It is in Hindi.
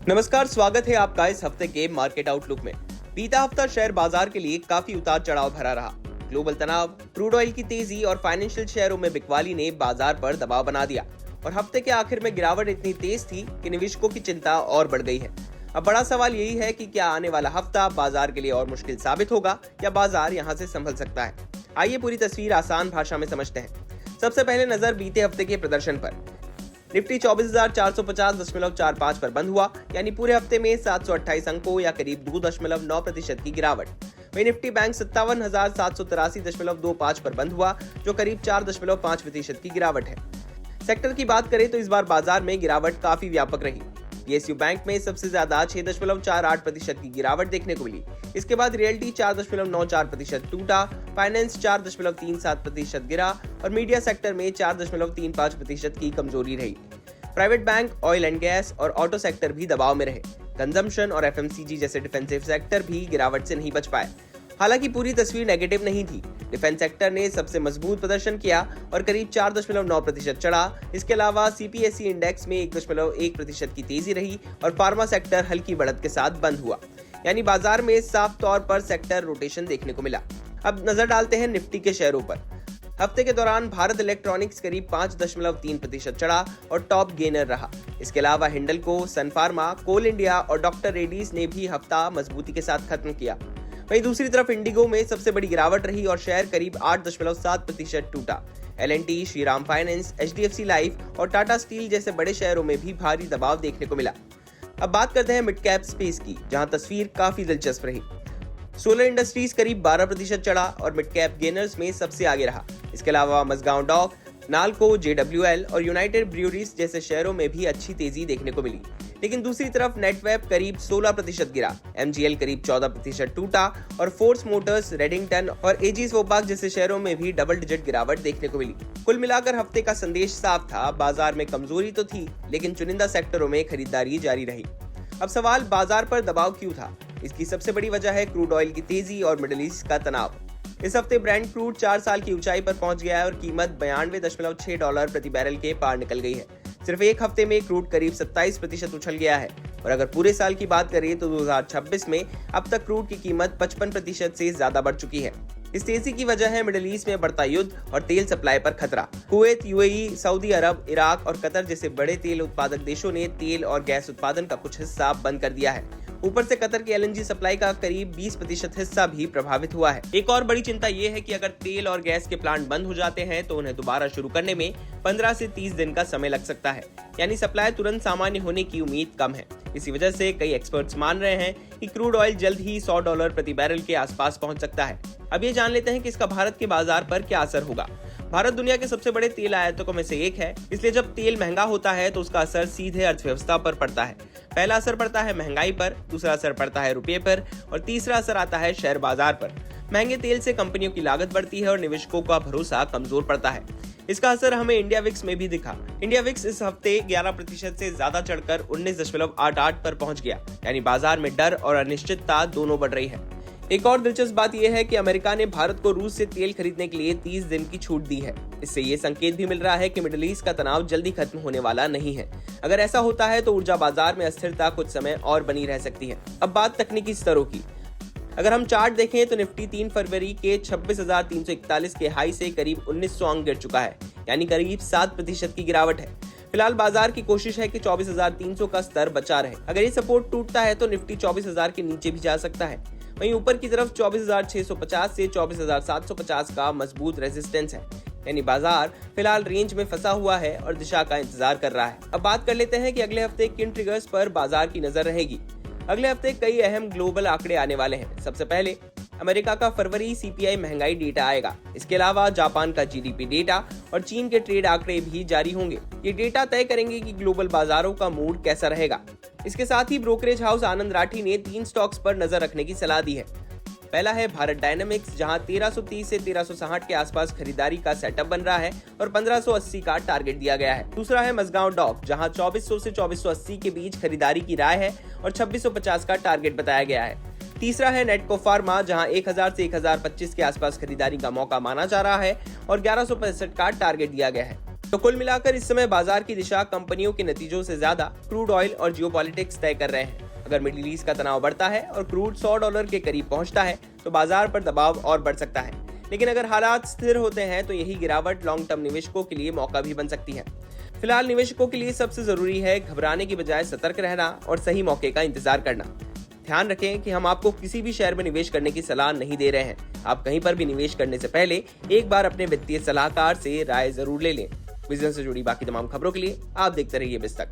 नमस्कार, स्वागत है आपका इस हफ्ते के मार्केट आउटलुक में। बीता हफ्ता शेयर बाजार के लिए काफी उतार चढ़ाव भरा रहा। ग्लोबल तनाव, क्रूड ऑयल की तेजी और फाइनेंशियल शेयरों में बिकवाली ने बाजार पर दबाव बना दिया और हफ्ते के आखिर में गिरावट इतनी तेज थी कि निवेशकों की चिंता और बढ़ गई है। अब बड़ा सवाल यही है कि क्या आने वाला हफ्ता बाजार के लिए और मुश्किल साबित होगा या बाजार यहाँ से संभल सकता है। आइए पूरी तस्वीर आसान भाषा में समझते हैं। सबसे पहले नजर बीते हफ्ते के प्रदर्शन पर। निफ्टी 24,450.45 पर बंद हुआ, यानी पूरे हफ्ते में 728 अंकों या करीब 2.9% की गिरावट। वहीं निफ्टी बैंक 57,783.25 पर बंद हुआ, जो करीब 4.5% की गिरावट है। सेक्टर की बात करें तो इस बार बाजार में गिरावट काफी व्यापक रही। पीएसयू बैंक में सबसे ज्यादा 6.48% की गिरावट देखने को मिली। इसके बाद रियल्टी 4.94% टूटा, फाइनेंस 4.37% गिरा और मीडिया सेक्टर में 4.35% की कमजोरी रही। Private bank, oil and gas और ऑटो सेक्टर भी दबाव में रहे। कंजम्पशन और एफएमसीजी जैसे डिफेंसिव सेक्टर भी गिरावट से नहीं बच पाए। हालांकि पूरी तस्वीर नेगेटिव नहीं थी। डिफेंस सेक्टर ने सबसे मजबूत प्रदर्शन किया और करीब 4.9% चढ़ा। इसके अलावा सीपीएसई इंडेक्स में 1.1% की तेजी रही और फार्मा सेक्टर हल्की बढ़त के साथ बंद हुआ, यानी बाजार में साफ तौर पर सेक्टर रोटेशन देखने को मिला। अब नजर डालते हैं निफ्टी के शेयरों पर। हफ्ते के दौरान भारत इलेक्ट्रॉनिक्स करीब 5.3% चढ़ा और टॉप गेनर रहा। इसके अलावा हिंडलको, सन फार्मा, कोल इंडिया और डॉक्टर रेड्डीज ने भी हफ्ता मजबूती के साथ खत्म किया। वहीं दूसरी तरफ इंडिगो में सबसे बड़ी गिरावट रही और शेयर करीब 8.7% टूटा। L&T, Shriram finance, HDFC life और टाटा स्टील जैसे बड़े शेयरों में भी भारी दबाव देखने को मिला। अब बात करते हैं मिड कैप स्पेस की, जहां तस्वीर काफी दिलचस्प रही। सोलर इंडस्ट्रीज करीब 12% चढ़ा और मिड कैप गेनर्स में सबसे आगे रहा। इसके अलावा मजगांव डॉक, नालको, जेडब्ल्यूएल और यूनाइटेड ब्रूअरीज जैसे शेयरों में भी अच्छी तेजी देखने को मिली। लेकिन दूसरी तरफ नेटवेब करीब 16% गिरा, एमजीएल करीब 14% टूटा और फोर्स मोटर्स, रेडिंगटन और एजीस वोबाक जैसे शेयरों में भी डबल डिजिट गिरावट देखने को मिली। कुल मिलाकर हफ्ते का संदेश साफ था, बाजार में कमजोरी तो थी लेकिन चुनिंदा सेक्टरों में खरीदारी जारी रही। अब सवाल बाजार पर दबाव क्यों था? इसकी सबसे बड़ी वजह है क्रूड ऑयल की तेजी और मिडिल ईस्ट का तनाव। इस हफ्ते ब्रेंट क्रूड 4 साल की ऊंचाई पर पहुंच गया है और कीमत $92.6 प्रति बैरल के पार निकल गई है। सिर्फ एक हफ्ते में क्रूड करीब 27% उछल गया है और अगर पूरे साल की बात करें तो 2026 में अब तक क्रूड की कीमत 55% से ज्यादा बढ़ चुकी है। इस तेजी की वजह है मिडिल ईस्ट में बढ़ता युद्ध और तेल सप्लाई पर खतरा। कुवैत, यूएई, सऊदी अरब, इराक और कतर जैसे बड़े तेल उत्पादक देशों ने तेल और गैस उत्पादन का कुछ हिस्सा बंद कर दिया है। ऊपर से कतर की एलएनजी सप्लाई का करीब 20% हिस्सा भी प्रभावित हुआ है। एक और बड़ी चिंता ये है कि अगर तेल और गैस के प्लांट बंद हो जाते हैं तो उन्हें दोबारा शुरू करने में 15 से 30 दिन का समय लग सकता है, यानी सप्लाई तुरंत सामान्य होने की उम्मीद कम है। इसी वजह से कई एक्सपर्ट्स मान रहे हैं कि क्रूड ऑयल जल्द ही $100 प्रति बैरल के आसपास पहुंच सकता है। अब ये जान लेते हैं कि इसका भारत के बाजार पर क्या असर होगा। भारत दुनिया के सबसे बड़े तेल आयातकों में से एक है, इसलिए जब तेल महंगा होता है तो उसका असर सीधे अर्थव्यवस्था पर पड़ता है। पहला असर पड़ता है महंगाई पर, दूसरा असर पड़ता है रुपये पर और तीसरा असर आता है शेयर बाजार पर। महंगे तेल से कंपनियों की लागत बढ़ती है और निवेशकों का भरोसा कमजोर पड़ता है। इसका असर हमें इंडिया विक्स में भी दिखा। इंडिया विक्स इस हफ्ते 11% से ज्यादा चढ़कर 19.88 पर पहुंच गया, यानी बाजार में डर और अनिश्चितता दोनों बढ़ रही है। एक और दिलचस्प बात यह है कि अमेरिका ने भारत को रूस से तेल खरीदने के लिए 30 दिन की छूट दी है। इससे ये संकेत भी मिल रहा है कि मिडिल ईस्ट का तनाव जल्दी खत्म होने वाला नहीं है। अगर ऐसा होता है तो ऊर्जा बाजार में अस्थिरता कुछ समय और बनी रह सकती है। अब बात तकनीकी स्तरों की। अगर हम चार्ट देखें तो निफ्टी 3 फरवरी के 26,341 के हाई से करीब 1900 अंक गिर चुका है, यानी करीब 7% की गिरावट है। फिलहाल बाजार की कोशिश है कि 24,300 का स्तर बचा रहे। अगर ये सपोर्ट टूटता है तो निफ्टी 24,000 के नीचे भी जा सकता है। वहीं ऊपर की तरफ 24,650 से 24,750 का मजबूत रेजिस्टेंस है, यानी बाजार फिलहाल रेंज में फंसा हुआ है और दिशा का इंतजार कर रहा है। अब बात कर लेते हैं कि अगले हफ्ते किन ट्रिगर्स पर बाजार की नजर रहेगी। अगले हफ्ते कई अहम ग्लोबल आंकड़े आने वाले हैं। सबसे पहले अमेरिका का फरवरी सीपीआई महंगाई डेटा आएगा। इसके अलावा जापान का जीडीपी डेटा और चीन के ट्रेड आंकड़े भी जारी होंगे। ये डेटा तय करेंगे कि ग्लोबल बाजारों का मूड कैसा रहेगा। इसके साथ ही ब्रोकरेज हाउस आनंद राठी ने 3 स्टॉक्स पर नजर रखने की सलाह दी है। पहला है भारत डायनामिक्स, जहां 1330 से 1360 के आसपास खरीदारी का सेटअप बन रहा है और 1580 का टारगेट दिया गया है। दूसरा है मजगांव डॉक, जहां 2400 से 2480 के बीच खरीदारी की राय है और 2650 का टारगेट बताया गया है। तीसरा है नेटको फार्मा, जहां 1000 से 1025 के आसपास खरीदारी का मौका माना जा रहा है और 1165 का टारगेट दिया गया है। तो कुल मिलाकर इस समय बाजार की दिशा कंपनियों के नतीजों से ज्यादा क्रूड ऑयल और जियोपॉलिटिक्स तय कर रहे हैं। अगर मिडिल ईस्ट का तनाव बढ़ता है और क्रूड $100 के करीब पहुंचता है तो बाजार पर दबाव और बढ़ सकता है, लेकिन अगर हालात स्थिर होते हैं तो यही गिरावट लॉन्ग टर्म निवेशकों के लिए मौका भी बन सकती है। फिलहाल निवेशकों के लिए सबसे जरूरी है घबराने की बजाय सतर्क रहना और सही मौके का इंतजार करना। ध्यान रखें कि हम आपको किसी भी शेयर में निवेश करने की सलाह नहीं दे रहे हैं। आप कहीं पर भी निवेश करने से पहले एक बार अपने वित्तीय सलाहकार से राय जरूर ले लें। बिजनेस से जुड़ी बाकी तमाम खबरों के लिए आप देखते रहिए बिज़ तक।